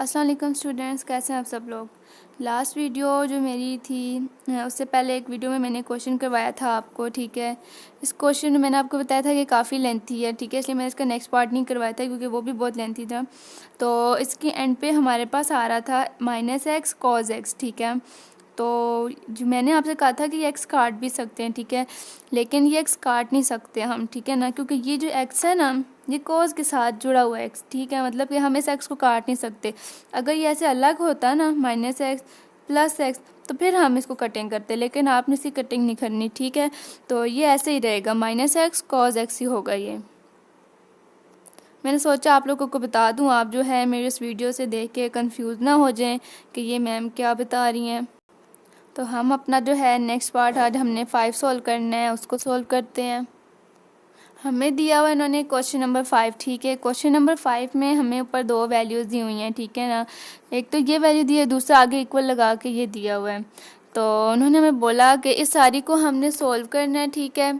अस्सलाम वालेकुम स्टूडेंट्स, कैसे हैं आप सब लोग। लास्ट वीडियो जो मेरी थी उससे पहले एक वीडियो में मैंने क्वेश्चन करवाया था आपको, ठीक है। इस क्वेश्चन में मैंने आपको बताया था कि काफ़ी लेंथी है, ठीक है, इसलिए मैंने इसका नेक्स्ट पार्ट नहीं करवाया था क्योंकि वो भी बहुत लेंथी था। तो इसकी एंड पे हमारे पास आ रहा था -x cos x, ठीक है। तो जो मैंने आपसे कहा था कि x काट भी सकते हैं, ठीक है, लेकिन ये x काट नहीं सकते हम, ठीक है ना, क्योंकि ये जो x है ना, ये cos के साथ जुड़ा हुआ है x, ठीक है। मतलब कि हम इस x को काट नहीं सकते। अगर ये ऐसे अलग होता ना -x + x, तो फिर हम इसको कटिंग करते, लेकिन आपने इसकी कटिंग नहीं करनी, ठीक है। तो ये ऐसे ही रहेगा, -x cos x ही होगा ये। मैंने सोचा आप लोगों को बता दूं, आप जो है मेरे इस वीडियो से देख के कंफ्यूज ना हो जाएं कि ये मैम क्या बता रही हैं। तो हम अपना जो है नेक्स्ट पार्ट आज हमने 5 सॉल्व करना है, उसको सॉल्व करते हैं। हमें दिया हुआ इन्होंने क्वेश्चन नंबर 5, ठीक है। क्वेश्चन नंबर 5 में हमें ऊपर 2 वैल्यूज़ दी हुई हैं, ठीक है ना। एक तो ये वैल्यू दी है, दूसरा आगे इक्वल लगा के ये दिया हुआ है। तो उन्होंने हमें बोला कि इस सारी को हमने सॉल्व करना है, ठीक है,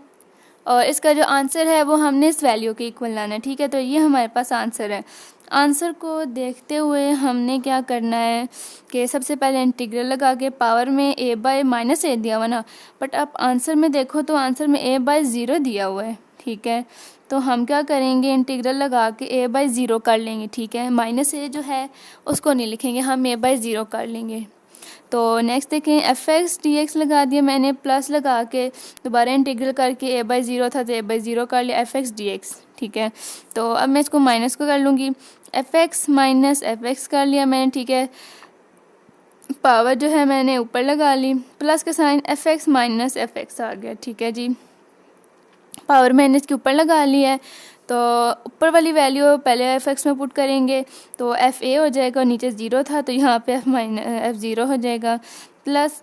और इसका जो आंसर है वो हमने इस वैल्यू के इक्वल लाना है, ठीक है। तो ये हमारे पास आंसर है। आंसर को देखते हुए हमने क्या करना है कि सबसे पहले इंटीग्रल लगा के पावर में a/-a दिया हुआ ना, बट अब आंसर में देखो तो आंसर में a/0 दिया हुआ है, ठीक है। तो हम क्या करेंगे, इंटीग्रल लगा के a/0 कर लेंगे, ठीक है। -a जो है उसको नहीं लिखेंगे, हम a/0 कर लेंगे। तो नेक्स्ट देखें, f(x)dx लगा दिया मैंने, प्लस लगा के दोबारा इंटीग्रल करके a/0 था तो a/0 कर लिया f(x)dx, ठीक है। तो अब मैं इसको माइनस को कर लूँगी, f(x - f(x) कर लिया मैंने, ठीक है। पावर जो है मैंने ऊपर लगा ली, प्लस का साइन f(x - f(x) आ गया, ठीक है जी। पावर मैंने इसके ऊपर लगा लिया है, तो ऊपर वाली वैल्यू पहले f(x) में पुट करेंगे तो f(a) हो जाएगा, और नीचे 0 था तो यहाँ पे f(0) हो जाएगा, प्लस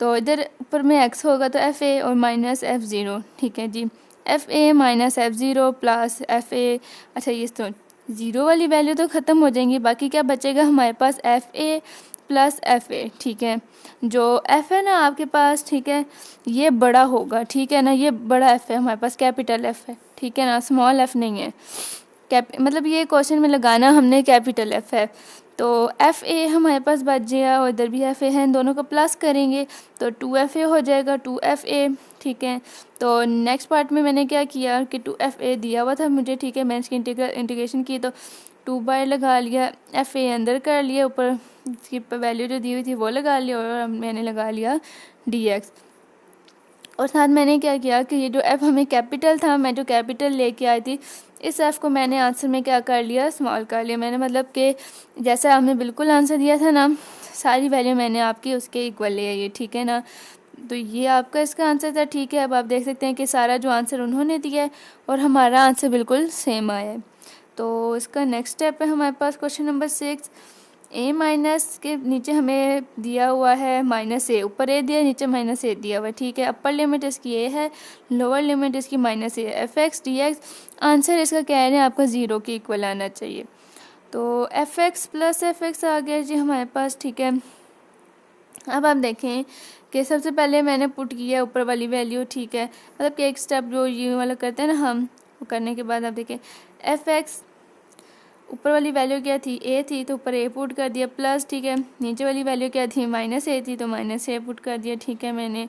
तो इधर ऊपर में x होगा तो f(a) और -f(0), ठीक है जी। f(a - f(0) प्लस f(a), अच्छा ये तो 0 वाली वैल्यू तो ख़त्म हो जाएंगी, बाकी क्या बचेगा हमारे पास f(a + f(a), ठीक है। जो f है ना आपके पास, ठीक है, ये बड़ा होगा, ठीक है ना, ये बड़ा f है हमारे पास, कैपिटल f है, ठीक है ना, स्मॉल f नहीं है। मतलब ये क्वेश्चन में लगाना हमने कैपिटल f है। तो f(a) हमारे पास बच गया, और इधर भी f(a) है, इन दोनों को प्लस करेंगे तो 2f(a) हो जाएगा, 2f(a), ठीक है। तो नेक्स्ट पार्ट में मैंने क्या किया कि 2f(a) दिया हुआ था मुझे, ठीक है, मैंने इसकी इंटीग्रेशन की तो 2 लगा लिया, f(a) अंदर कर लिया, ऊपर इसकी वैल्यू जो दी हुई थी वो लगा लिया, और मैंने लगा लिया dx। और साथ मैंने क्या किया कि ये जो f हमें कैपिटल था, मैं जो कैपिटल लेके आई थी, इस f को मैंने आंसर में क्या कर लिया, स्मॉल कर लिया मैंने। मतलब कि जैसा आपने बिल्कुल आंसर दिया था ना, सारी वैल्यू मैंने आपकी उसके इक्वल ले आई है, ठीक है ना। तो ये आपका इसका आंसर था, ठीक है। अब आप देख सकते हैं कि सारा जो आंसर उन्होंने दिया है और हमारा आंसर बिल्कुल सेम आया है। तो इसका नेक्स्ट स्टेप है हमारे पास क्वेश्चन नंबर 6। a- के नीचे हमें दिया हुआ है -a, ऊपर a दिया, नीचे -a दिया हुआ है, ठीक है। अपर लिमिट इसकी a है, लोअर लिमिट इसकी -a। f(x) dx आंसर इसका कह रहे हैं आपका 0 के इक्वल आना चाहिए। तो f(x + f(x) आ गया जी हमारे पास, ठीक है। अब आप देखें कि सबसे पहले मैंने पुट किया ऊपर वाली वैल्यू, ठीक है, मतलब कि एक स्टेप जो ये वाला करते हैं ना हम, वो करने के बाद आप देखें f(x) ऊपर वाली वैल्यू क्या थी, a थी, तो ऊपर a पुट कर दिया, प्लस, ठीक है। नीचे वाली वैल्यू क्या थी, -a थी, तो -a पुट कर दिया, ठीक है मैंने।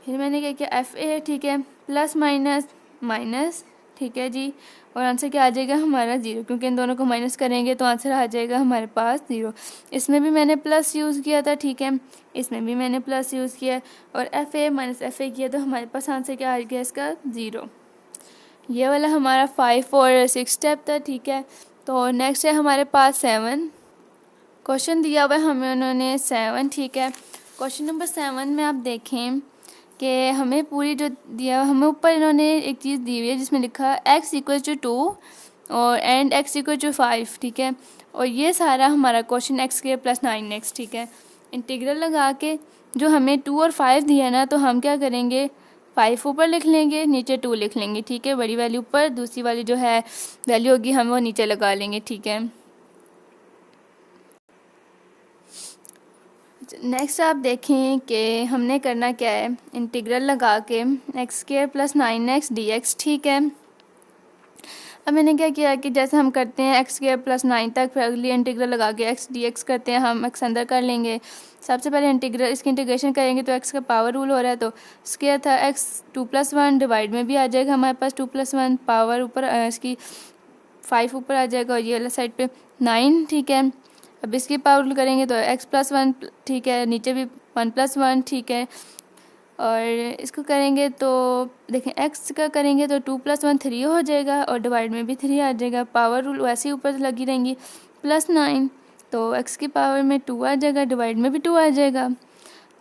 फिर मैंने क्या किया, f(a), ठीक है, प्लस माइनस माइनस, ठीक है जी। और आंसर क्या आ जाएगा हमारा 0, क्योंकि इन दोनों को माइनस करेंगे तो आंसर आ जाएगा हमारे पास 0। इसमें भी मैंने प्लस यूज़ किया था, ठीक है, इसमें भी मैंने प्लस यूज़ किया, और f(a - f(a) किया तो हमारे पास आंसर क्या आ गया इसका 0। ये वाला हमारा 5 और 6 स्टेप था, ठीक है। तो नेक्स्ट है हमारे पास 7। क्वेश्चन दिया हुआ है हमें उन्होंने 7, ठीक है। क्वेश्चन नंबर 7 में आप देखें कि हमें पूरी जो दिया हमें ऊपर इन्होंने एक चीज़ दी हुई है जिसमें लिखा x = 2 और एंड x = 5, ठीक है। और ये सारा हमारा क्वेश्चन x² + 9x, ठीक है। इंटीग्रल लगा के जो हमें 2 और 5 दिया ना, तो हम क्या करेंगे, 5 ऊपर लिख लेंगे, नीचे 2 लिख लेंगे, ठीक है। बड़ी वैल्यू ऊपर, दूसरी वाली जो है वैल्यू होगी हम वो नीचे लगा लेंगे, ठीक है। नेक्स्ट आप देखें कि हमने करना क्या है, इंटीग्रल लगा के x² + 9x dx, ठीक है। अब मैंने क्या किया कि जैसे हम करते हैं x² + 9 तक, फिर अगली इंटीग्रल लगा के x dx करते हैं, हम x अंदर कर लेंगे। सबसे पहले इसकी इंटीग्रेशन करेंगे तो x का पावर रूल हो रहा है, तो स्क्वायर था x 2 + 1 डिवाइड में भी आ जाएगा हमारे पास 2 + 1 पावर ऊपर इसकी 5 ऊपर आ जाएगा और ये वाला साइड पे 9, ठीक है। अब इसकी पावर रूल करेंगे तो x + 1, ठीक है, नीचे भी 1 + 1, ठीक है। और इसको करेंगे तो देखें x का करेंगे तो 2 + 1 3 हो जाएगा और डिवाइड में भी 3 आ जाएगा। पावर रूल वैसे ही ऊपर लगी रहेंगी, +9 तो x की पावर में 2 आ जाएगा, डिवाइड में भी 2 आ जाएगा।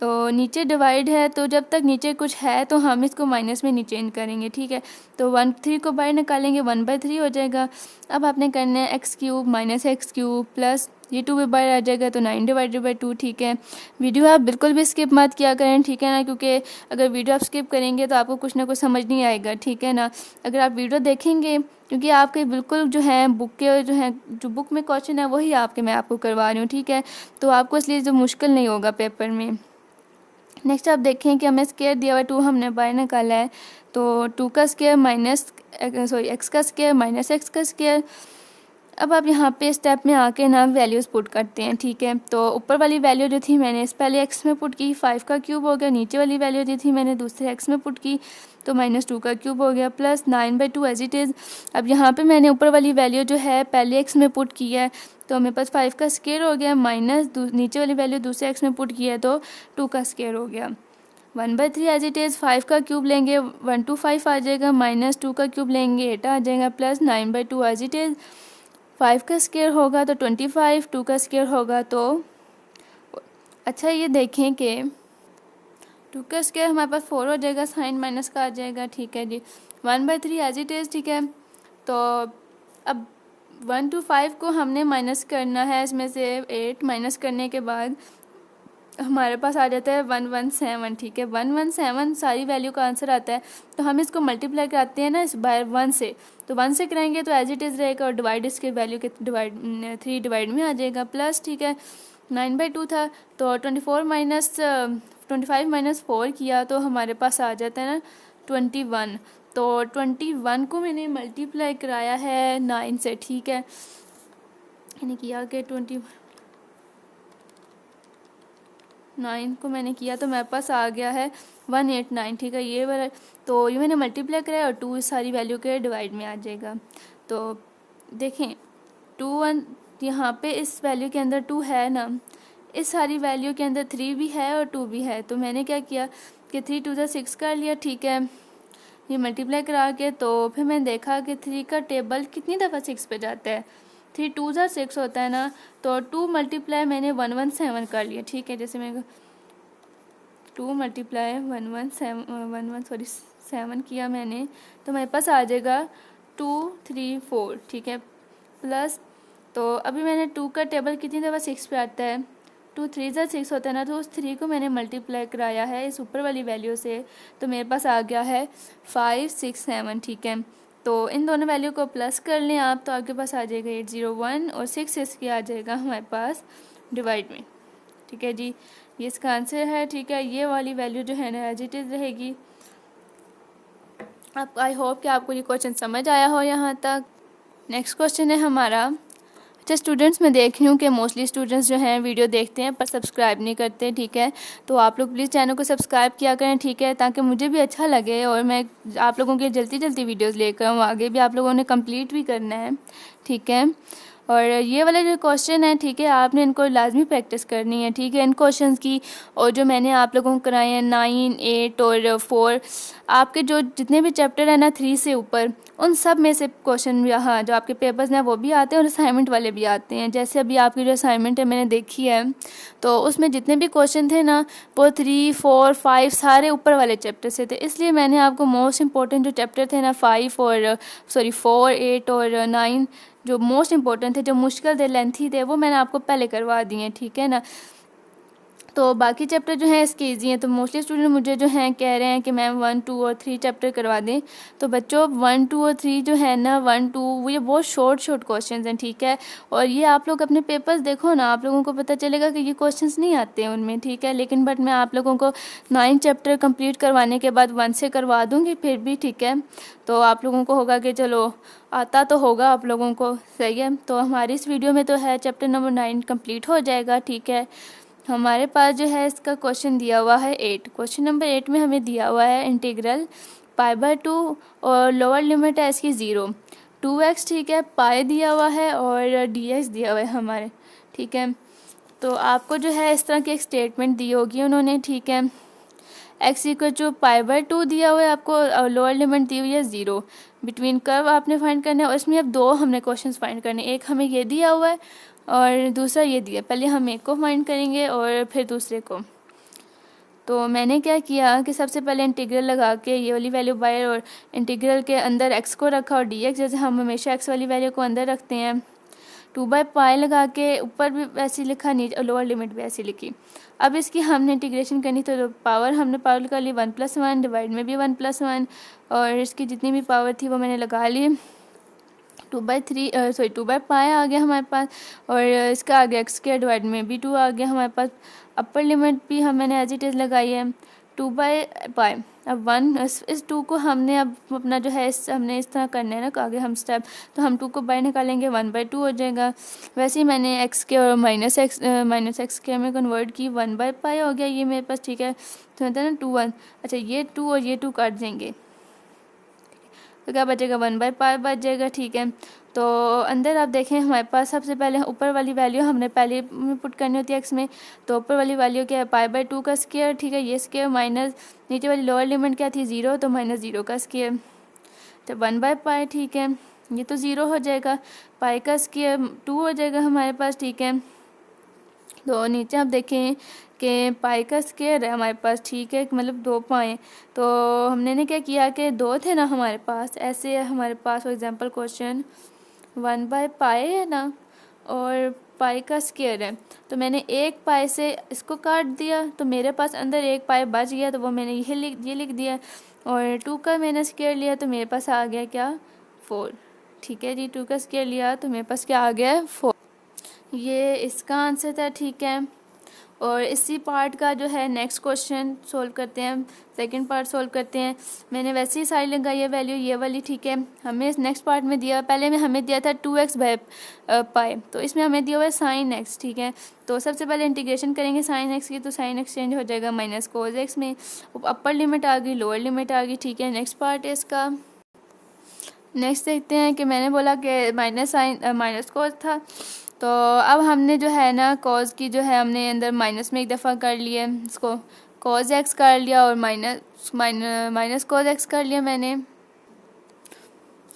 तो नीचे डिवाइड है तो जब तक नीचे कुछ है तो हम इसको माइनस में नहीं चेंज करेंगे, ठीक है। तो 1/3 को बाहर निकालेंगे, 1/3 हो जाएगा। अब आपने करना है x³ - x³ प्लस ये 2 भी बाहर आ जाएगा तो 9/2, ठीक है। वीडियो आप बिल्कुल भी स्किप मत किया करें, ठीक है ना, क्योंकि अगर वीडियो आप स्किप करेंगे तो आपको कुछ ना कुछ समझ नहीं आएगा, ठीक है ना। अगर आप वीडियो देखेंगे, क्योंकि आपके बिल्कुल जो है बुक के जो बुक में क्वेश्चन है वही मैं आपको करवा रही हूँ, ठीक है। तो आपको इसलिए जो मुश्किल नहीं होगा पेपर में। नेक्स्ट आप देखें कि हमें स्क्वायर दिया हुआ है, 2 हमने बाहर निकाला है, तो 2 का स्क्वायर x का स्क्वायर - x का स्क्वायर। अब आप यहाँ पे स्टेप में आके ना वैल्यूज़ पुट करते हैं, ठीक है। तो ऊपर वाली वैल्यू जो थी मैंने इस पहले x में पुट की, 5 का क्यूब हो गया। नीचे वाली वैल्यू जो थी मैंने दूसरे x में पुट की तो -2 का क्यूब हो गया, प्लस 9/2 एज इट इज़। अब यहाँ पे मैंने ऊपर वाली वैल्यू जो है पहले x में पुट की है तो मेरे पास 5 का स्क्वायर हो गया, माइनस नीचे वाली वैल्यू दूसरे x में पुट की है तो 2 का स्क्वायर हो गया। 1/3 एज इट इज़। 5 का क्यूब लेंगे 125 आ जाएगा, -2 का क्यूब लेंगे 8 आ जाएगा, प्लस 9/2 एज इट इज़। 5 का स्क्वायर होगा तो 25, 2 का स्क्वायर होगा तो अच्छा ये देखें कि 2 का स्क्वायर हमारे पास 4 हो जाएगा, साइन माइनस का आ जाएगा, ठीक है जी। 1/3 एज इट इज़, ठीक है। तो अब 1 to 5 को हमने माइनस करना है, इसमें से 8 माइनस करने के बाद हमारे पास आ जाता है 117, ठीक है। 117 सारी वैल्यू का आंसर आता है। तो हम इसको मल्टीप्लाई कराते हैं ना इस बाय 1 से, तो 1 से कराएंगे तो एज इट इज़ रहेगा और डिवाइड इसके वैल्यू के 3 डिवाइड में आ जाएगा, प्लस, ठीक है। 9/2 था तो 25 - 4 किया तो हमारे पास आ जाता है ना 21। तो 21 को मैंने मल्टीप्लाई कराया है 9 से, ठीक है। मैंने किया कि 9 को मैंने किया तो मेरे पास आ गया है 189, ठीक है। ये वाला तो ये मैंने मल्टीप्लाई कराया और 2 सारी वैल्यू के डिवाइड में आ जाएगा। तो देखें 2 1 यहाँ पे इस वैल्यू के अंदर 2 है ना, इस सारी वैल्यू के अंदर 3 भी है और 2 भी है। तो मैंने क्या किया कि 3 2 6 कर लिया, ठीक है। ये मल्टीप्लाई करा के तो फिर मैंने देखा कि 3 का टेबल कितनी दफ़ा 6 पे जाता है, 3 2 6 होता है ना। तो 2 मल्टीप्लाई मैंने 117 कर लिया, ठीक है। जैसे मैं 2 मल्टीप्लाई 7 किया मैंने तो मेरे पास आ जाएगा 2 3 4, ठीक है। प्लस तो अभी मैंने 2 का टेबल कितनी दफ़ा 6 पे आता है, 2 3 6 होता है ना। तो उस 3 को मैंने मल्टीप्लाई कराया है इस ऊपर वाली वैल्यू से, तो मेरे पास आ गया है 5 6 7, ठीक है। तो इन दोनों वैल्यू को प्लस कर लें आप तो आपके पास आ जाएगा 801 और 6 इसके आ जाएगा हमारे पास डिवाइड में, ठीक है जी। ये इसका आंसर है, ठीक है। ये वाली वैल्यू जो है ना एज इट इज़ रहेगी। आप आई होप कि आपको ये क्वेश्चन समझ आया हो यहाँ तक। नेक्स्ट क्वेश्चन है हमारा। अच्छा स्टूडेंट्स, मैं देख रही हूँ कि मोस्टली स्टूडेंट्स जो हैं वीडियो देखते हैं पर सब्सक्राइब नहीं करते, ठीक है। तो आप लोग प्लीज़ चैनल को सब्सक्राइब किया करें, ठीक है, ताकि मुझे भी अच्छा लगे और मैं आप लोगों के जल्दी जल्दी वीडियोस लेकर आऊँ। आगे भी आप लोगों ने कंप्लीट भी करना है, ठीक है। और ये वाले जो क्वेश्चन है, ठीक है, आपने इनको लाजमी प्रैक्टिस करनी है, ठीक है, इन क्वेश्चंस की। और जो मैंने आप लोगों को कराए हैं 9 8 और 4, आपके जो जितने भी चैप्टर है ना 3 से ऊपर, उन सब में से क्वेश्चन यहाँ जो आपके पेपर्स हैं वो भी आते हैं और असाइनमेंट वाले भी आते हैं। जैसे अभी आपकी जो असाइनमेंट है मैंने देखी है तो उसमें जितने भी क्वेश्चन थे ना वो 3 4 5 सारे ऊपर वाले चैप्टर से थे। इसलिए मैंने आपको मोस्ट इंपॉर्टेंट जो चैप्टर थे ना 4 8 और 9 जो मोस्ट इंपॉर्टेंट थे, जो मुश्किल थे, लेंथी थे, वो मैंने आपको पहले करवा दिए हैं, ठीक है ना। तो बाकी चैप्टर जो हैं इसके ईजी हैं। तो मोस्टली स्टूडेंट मुझे जो हैं कह रहे हैं कि मैम 1, 2 और 3 चैप्टर करवा दें। तो बच्चों 1, 2 और 3 जो है ना, 1, 2 वो ये बहुत शॉर्ट क्वेश्चंस हैं, ठीक है। और ये आप लोग अपने पेपर्स देखो ना, आप लोगों को पता चलेगा कि ये क्वेश्चंस नहीं आते हैं उनमें, ठीक है। लेकिन बट मैं आप लोगों को 9 चैप्टर कंप्लीट करवाने के बाद 1 से करवा दूँगी फिर भी, ठीक है। तो आप लोगों को होगा कि चलो आता तो होगा आप लोगों को, सही है। तो हमारी इस वीडियो में तो है चैप्टर नंबर 9 कंप्लीट हो जाएगा, ठीक है। हमारे पास जो है इसका क्वेश्चन दिया हुआ है 8। क्वेश्चन नंबर 8 में हमें दिया हुआ है इंटीग्रल π/2 और लोअर लिमिट है इसकी 0, 2x, ठीक है। पाई दिया हुआ है और dx दिया हुआ है हमारे, ठीक है। तो आपको जो है इस तरह की एक स्टेटमेंट दी होगी उन्होंने, ठीक है। x इक्वल टू π/2 दिया हुआ है आपको और लोअर लिमिट दी हुई है 0। बिटवीन कर्व आपने फाइंड करना है और इसमें अब 2 हमने क्वेश्चंस फाइंड करने, एक हमें ये दिया हुआ है और दूसरा ये दिया। पहले हम एक को फाइंड करेंगे और फिर दूसरे को। तो मैंने क्या किया कि सबसे पहले इंटीग्रल लगा के ये वाली वैल्यू बाहर और इंटीग्रल के अंदर x को रखा और dx, जैसे हम हमेशा x वाली वैल्यू को अंदर रखते हैं, 2/π लगा के ऊपर भी ऐसे लिखा, नीचे लोअर लिमिट भी ऐसी लिखी। अब इसकी हमने इंटीग्रेशन करनी, तो पावर हमने पावर कर ली 1+1, डिवाइड में भी 1+1 और इसकी जितनी भी पावर थी वो मैंने लगा ली। 2/π आ गया हमारे पास और इसका आ गया x² डिवाइड में भी 2 आ गया हमारे पास। अपर लिमिट भी मैंने एज इट इज़ लगाई है 2/π। अब 1 इस 2 को हमने अब अपना जो है हमने इस तरह करना है ना आगे हम स्टेप, तो हम 2 को बाहर निकालेंगे 1/2 हो जाएगा। वैसे ही मैंने x² और -x² में कन्वर्ट की, 1/π हो गया ये मेरे पास, ठीक है। तो होता है ना 2 1, अच्छा ये 2 और ये 2 काट देंगे तो क्या बचेगा, 1/π बच जाएगा, ठीक है। तो अंदर आप देखें हमारे पास सबसे पहले ऊपर वाली वैल्यू हमने पहले में पुट करनी होती है x में। तो ऊपर वाली वैल्यू क्या है, π/2 का स्क्वायर, ठीक है, ये स्क्वायर माइनस नीचे वाली लोअर लिमिट क्या थी 0, तो -0 का स्क्वायर, तो 1/π, ठीक है। ये तो 0 हो जाएगा, पाई का स्क्वायर 2 हो जाएगा हमारे पास, ठीक है। तो नीचे आप देखें कि पाई का स्क्वायर है हमारे पास, ठीक है, मतलब 2 पाएँ। तो हमने ने क्या किया कि 2 थे ना हमारे पास, ऐसे है हमारे पास फॉर एग्जांपल क्वेश्चन 1/π है ना और पाई का स्क्वायर है, तो मैंने 1 पाई से इसको काट दिया तो मेरे पास अंदर 1 पाई बच गया, तो वो मैंने ये लिख दिया और 2 का मैंने स्क्वायर लिया तो मेरे पास आ गया क्या, 4, ठीक है जी। 2 का स्क्वायर लिया तो मेरे पास क्या आ गया, 4। ये इसका आंसर था, ठीक है। और इसी पार्ट का जो है नेक्स्ट क्वेश्चन सोल्व करते हैं, सेकंड पार्ट सोल्व करते हैं। मैंने वैसे ही सारी लगाई है वैल्यू ये वाली, ठीक है। हमें इस नेक्स्ट पार्ट में दिया, पहले में हमें दिया था 2x/π, तो इसमें हमें दिया हुआ है sin x, ठीक है। तो सबसे पहले इंटीग्रेशन करेंगे sin x की, तो sin x चेंज हो जाएगा -cos x में। अपर लिमिट आ गई, लोअर लिमिट आ गई, ठीक है। नेक्स्ट पार्ट है इसका। नेक्स्ट देखते हैं कि मैंने बोला कि -cos था, तो अब हमने जो है ना cos की जो है हमने अंदर माइनस में एक दफ़ा कर लिया, इसको cos x कर लिया और माइनस cos x कर लिया मैंने।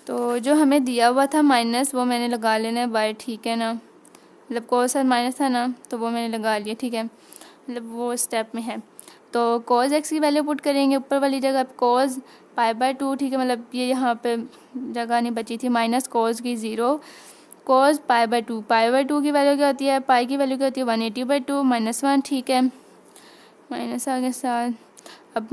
तो जो हमें दिया हुआ था माइनस वो मैंने लगा लेना है बाय, ठीक है ना, मतलब cos और माइनस था ना तो वो मैंने लगा लिया, ठीक है, मतलब वो स्टेप में है। तो cos x की वैल्यू पुट करेंगे ऊपर वाली जगह cos π/2, ठीक है, मतलब ये यहाँ पे जगह नहीं बची थी, माइनस cos की 0, cos π/2 की वैल्यू क्या होती है, पाई की वैल्यू क्या होती है 180/2 -1, ठीक है, माइनस आगे साथ। अब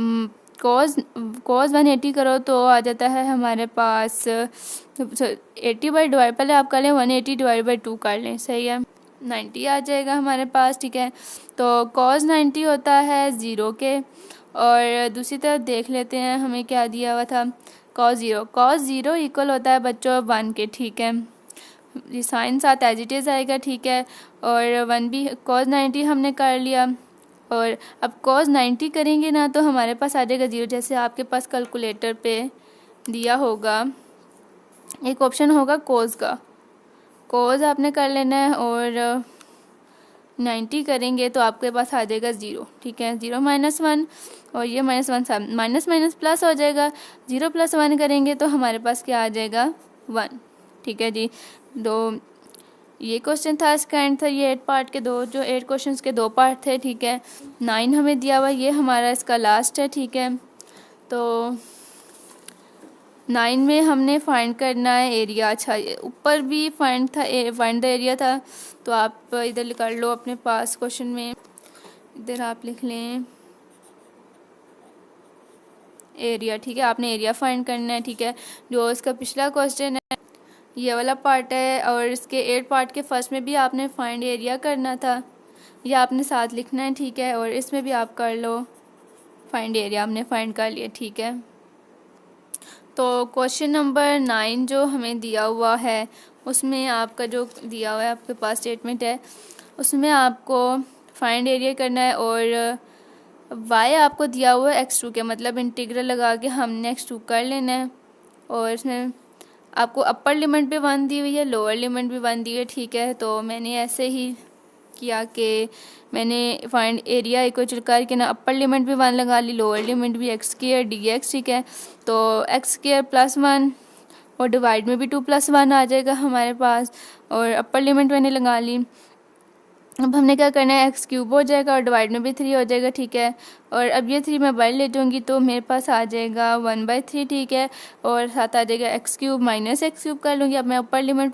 cos 180 करो तो आ जाता है हमारे पास 80/2, पहले आप कर लें 180/2 कर लें, सही है, 90 आ जाएगा हमारे पास, ठीक है। तो cos 90 होता है 0 के, और दूसरी तरफ देख लेते हैं हमें क्या दिया हुआ था, cos 0 इक्वल होता है बच्चों 1 के, ठीक है। ये साइन साथ एज इट इज़ आएगा, ठीक है। और 1 भी cos 90 हमने कर लिया, और अब cos 90 करेंगे ना तो हमारे पास आ जाएगा 0, जैसे आपके पास कैलकुलेटर पे दिया होगा एक ऑप्शन होगा cos का, cos आपने कर लेना है और 90 करेंगे तो आपके पास आ जाएगा 0, ठीक है, 0 -1 और ये -1 माइनस माइनस प्लस हो जाएगा, 0 + 1 करेंगे तो हमारे पास क्या आ जाएगा 1, ठीक है जी। ये क्वेश्चन था, इसका एंड था। ये 8 पार्ट के 8 क्वेश्चंस के 2 पार्ट थे, ठीक है। 9 हमें दिया हुआ, ये हमारा इसका लास्ट है, ठीक है। तो 9 में हमने फाइंड करना है एरिया, अच्छा ऊपर भी फाइंड द एरिया था, तो आप इधर कर लो अपने पास क्वेश्चन में। इधर आप लिख लें एरिया, ठीक है। आपने एरिया फाइंड करना है, ठीक है। जो इसका पिछला क्वेश्चन है ये वाला पार्ट है, और इसके 8 पार्ट के फर्स्ट में भी आपने फाइंड एरिया करना था, ये आपने साथ लिखना है, ठीक है। और इसमें भी आप कर लो फाइंड एरिया, आपने फाइंड कर लिया, ठीक है। तो क्वेश्चन नंबर 9 जो हमें दिया हुआ है उसमें आपका जो दिया हुआ है आपके पास स्टेटमेंट है, उसमें आपको फाइंड एरिया करना है, और वाई आपको दिया हुआ है x2 के, मतलब इंटीग्रल लगा के हमने x2 कर लेना है। और इसमें आपको अपर लिमिट भी 1 दी हुई है, लोअर लिमिट भी 1 दी हुई है, ठीक है। तो मैंने ऐसे ही किया कि मैंने फाइंड एरिया इक्वल करके ना अपर लिमिट भी 1 लगा ली, लोअर लिमिट भी x² dx, ठीक है। तो x² +1 और डिवाइड में भी 2 + 1 आ जाएगा हमारे पास, और अपर लिमिट मैंने लगा ली। अब हमने क्या करना है, x³ हो जाएगा और डिवाइड में भी 3 हो जाएगा, ठीक है। और अब ये 3 मैं बाहर ले जाऊँगी तो मेरे पास आ जाएगा 1/3, ठीक है। और साथ आ जाएगा x³ - x³ कर लूँगी। अब मैं अपर लिमिट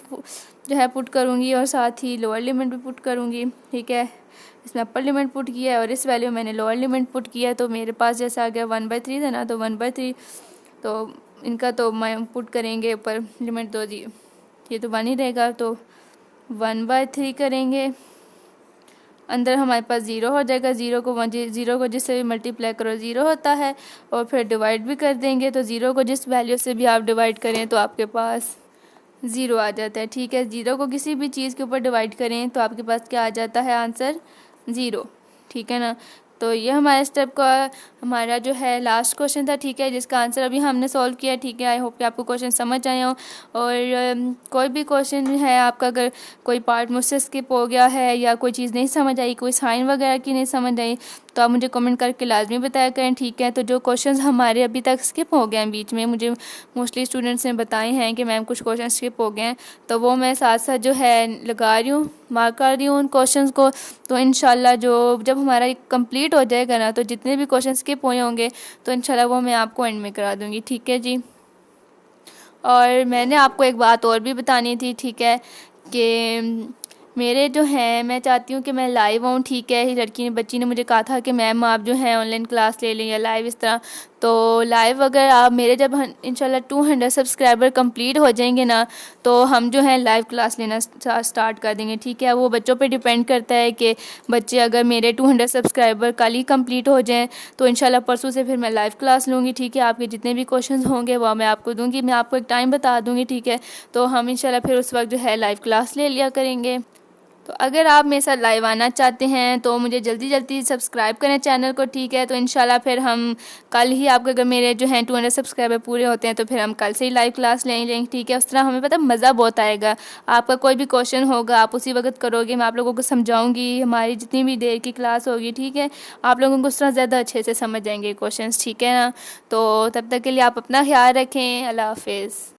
जो है पुट करूँगी और साथ ही लोअर लिमिट भी पुट करूँगी, ठीक है। इसमें अपर लिमिट पुट किया है और इस वैल्यू मैंने लोअर लिमिट पुट किया है, तो मेरे पास जैसा आ गया 1/3 था ना, तो 1/3, तो इनका तो मैं पुट करेंगे ऊपर लिमिट, तो ये तो 1 ही रहेगा, तो 1/3 करेंगे, अंदर हमारे पास 0 हो जाएगा। 0 को जिससे भी मल्टीप्लाई करो 0 होता है, और फिर डिवाइड भी कर देंगे, तो 0 को जिस वैल्यू से भी आप डिवाइड करें तो आपके पास 0 आ जाता है, ठीक है। 0 को किसी भी चीज़ के ऊपर डिवाइड करें तो आपके पास क्या आ जाता है, आंसर 0, ठीक है ना। तो ये हमारे स्टेप का हमारा जो है लास्ट क्वेश्चन था, ठीक है, जिसका आंसर अभी हमने सॉल्व किया, ठीक है। आई होप कि आपको क्वेश्चन समझ आए हो। और कोई भी क्वेश्चन है आपका, अगर कोई पार्ट मुझसे स्किप हो गया है या कोई चीज़ नहीं समझ आई, कोई साइन वगैरह की नहीं समझ आई, तो आप मुझे कमेंट करके लाजमी बताया करें, ठीक है। तो जो क्वेश्चंस हमारे अभी तक स्किप हो गए हैं बीच में, मुझे मोस्टली स्टूडेंट्स ने बताए हैं कि मैम कुछ क्वेश्चन स्किप हो गए हैं, तो वो मैं साथ साथ जो है लगा रही हूँ, मार्क कर रही हूँ उन क्वेश्चंस को। तो इंशाल्लाह जो जब हमारा कंप्लीट हो जाएगा ना, तो जितने भी क्वेश्चन स्किप हुए होंगे तो इंशाल्लाह वो मैं आपको एंड में करा दूँगी, ठीक है जी। और मैंने आपको एक बात और भी बतानी थी, ठीक है, कि मेरे जो हैं मैं चाहती हूँ कि मैं लाइव आऊँ, ठीक है। बच्ची ने मुझे कहा था कि मैम आप जो है ऑनलाइन क्लास ले लें या लाइव इस तरह, तो लाइव अगर आप मेरे जब इंशाल्लाह 200 सब्सक्राइबर कंप्लीट हो जाएंगे ना, तो हम जो है लाइव क्लास लेना स्टार्ट कर देंगे, ठीक है। वो बच्चों पे डिपेंड करता है कि बच्चे अगर मेरे 200 सब्सक्राइबर कल ही कंप्लीट हो जाएं तो इंशाल्लाह परसों से फिर मैं लाइव क्लास लूँगी, ठीक है। आपके जितने भी क्वेश्चन होंगे वो मैं आपको दूँगी, मैं आपको एक टाइम बता दूँगी, ठीक है। तो हम इंशाल्लाह फिर उस वक्त जो है लाइव क्लास ले लिया करेंगे। तो अगर आप मेरे साथ लाइव आना चाहते हैं तो मुझे जल्दी जल्दी सब्सक्राइब करें चैनल को, ठीक है। तो इंशाल्लाह फिर हम कल ही, आपके अगर मेरे जो हैं 200 सब्सक्राइबर पूरे होते हैं तो फिर हम कल से ही लाइव क्लास ले लेंगे, ठीक है। उस तरह हमें पता मज़ा बहुत आएगा। आपका कोई भी क्वेश्चन होगा आप उसी वक्त करोगे, मैं आप लोगों को समझाऊँगी, हमारी जितनी भी देर की क्लास होगी, ठीक है। आप लोगों को उस तरह ज़्यादा अच्छे से समझ आएंगे क्वेश्चन, ठीक है ना। तो तब तक के लिए आप अपना ख्याल रखें। अल्लाह हाफिज़।